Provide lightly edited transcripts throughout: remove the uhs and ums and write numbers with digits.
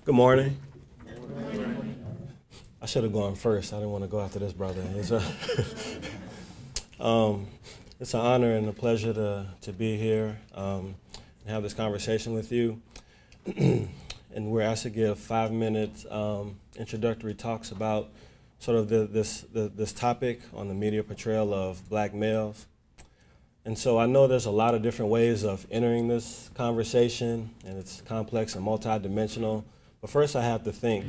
Good morning. I should have gone first. I didn't want to go after this brother. It's an honor and a pleasure to be here and have this conversation with you. And we're asked to give 5 minutes introductory talks about sort of this topic on the media portrayal of black males. And so I know there's a lot of different ways of entering this conversation, and it's complex and multidimensional. But first I have to think,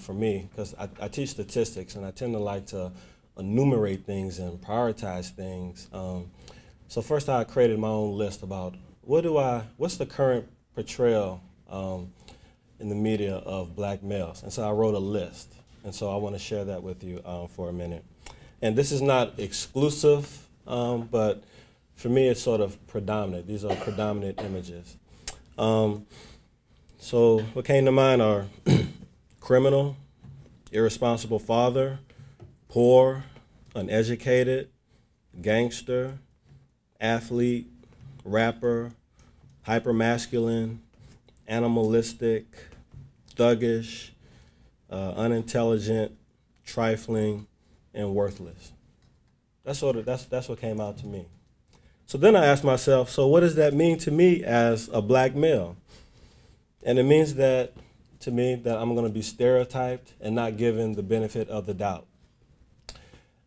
for me, because I teach statistics and I tend to like to enumerate things and prioritize things. So first I created my own list about what's the current portrayal in the media of black males. And so I wrote a list. And so I want to share that with you for a minute. And this is not exclusive, but for me it's sort of predominant. These are predominant images. So what came to mind are criminal, irresponsible father, poor, uneducated, gangster, athlete, rapper, hypermasculine, animalistic, thuggish, unintelligent, trifling, and worthless. That's what came out to me. So then I asked myself, so what does that mean to me as a black male? And it means that, to me, that I'm going to be stereotyped and not given the benefit of the doubt.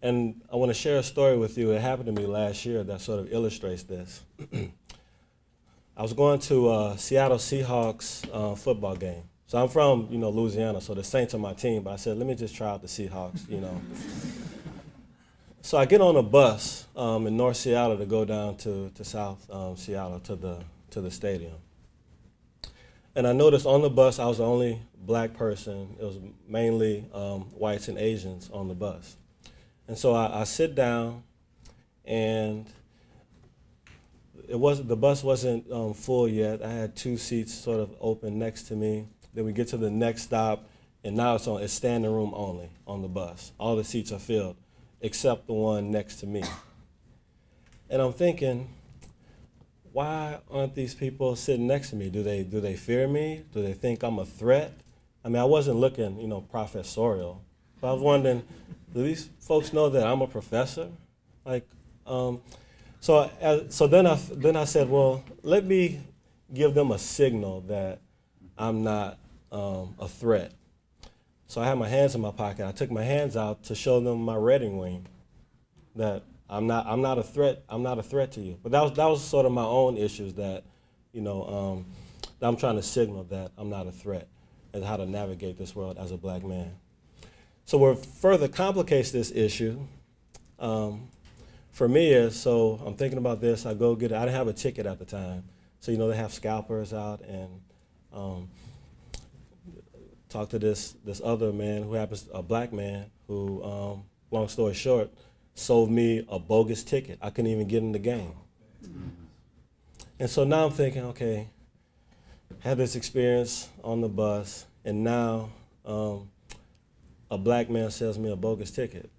And I want to share a story with you. It happened to me last year that sort of illustrates this. I was going to a Seattle Seahawks football game. So I'm from, Louisiana, so the Saints are my team, but I said, let me just try out the Seahawks, So I get on a bus in North Seattle to go down to South Seattle to the stadium. And I noticed on the bus I was the only black person. It was mainly whites and Asians on the bus. And so I sit down, and the bus wasn't full yet. I had 2 seats sort of open next to me. Then we get to the next stop, and now it's standing room only on the bus. All the seats are filled, except the one next to me. And I'm thinking, why aren't these people sitting next to me? Do they fear me? Do they think I'm a threat? I mean, I wasn't looking, professorial. But I was wondering, do these folks know that I'm a professor? So then I said, well, let me give them a signal that I'm not a threat. So I had my hands in my pocket. I took my hands out to show them my wedding ring, that I'm not a threat. I'm not a threat to you. But that was sort of my own issues that, that I'm trying to signal that I'm not a threat and how to navigate this world as a black man. So what further complicates this issue for me is, so I'm thinking about this. I go get it. I didn't have a ticket at the time, so they have scalpers out, and talk to this other man who happens a black man who, long story short, sold me a bogus ticket. I couldn't even get in the game. And so now I'm thinking, okay, had this experience on the bus, and now a black man sells me a bogus ticket.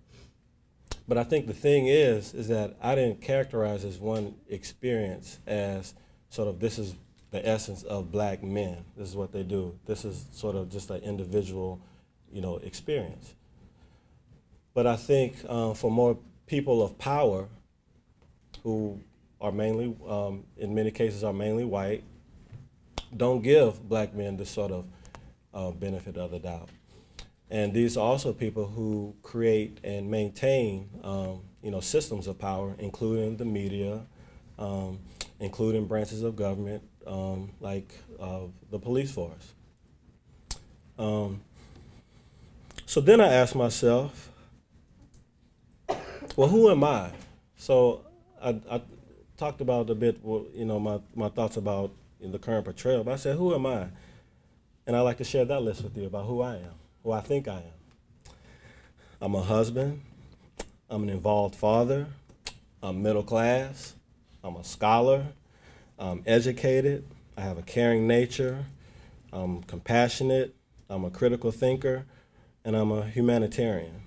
But I think the thing is that I didn't characterize this one experience as sort of this is the essence of black men. This is what they do. This is sort of just an individual, experience. But I think for more people of power who are mainly, in many cases are mainly white, don't give black men this sort of benefit of the doubt. And these are also people who create and maintain, systems of power, including the media, including branches of government, like the police force. So then I asked myself, well, who am I? So I talked about a bit, my thoughts about the current portrayal, but I said, who am I? And I'd like to share that list with you about who I am, who I think I am. I'm a husband. I'm an involved father. I'm middle class. I'm a scholar. I'm educated. I have a caring nature. I'm compassionate. I'm a critical thinker. And I'm a humanitarian.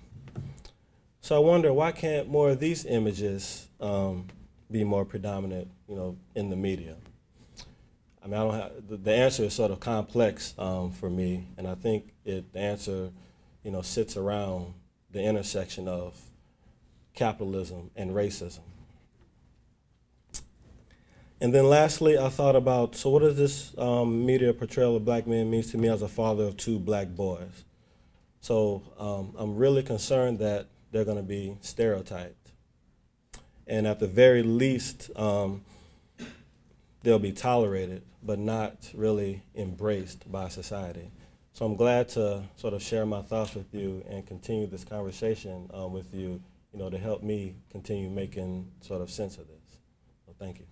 So I wonder, why can't more of these images be more predominant, in the media? I mean, I don't have, the answer is sort of complex for me, and I think the answer, sits around the intersection of capitalism and racism. And then lastly, I thought about, so what does this media portrayal of black men mean to me as a father of 2 black boys? So I'm really concerned that they're going to be stereotyped. And at the very least, they'll be tolerated, but not really embraced by society. So I'm glad to sort of share my thoughts with you and continue this conversation with you, to help me continue making sort of sense of this. So thank you.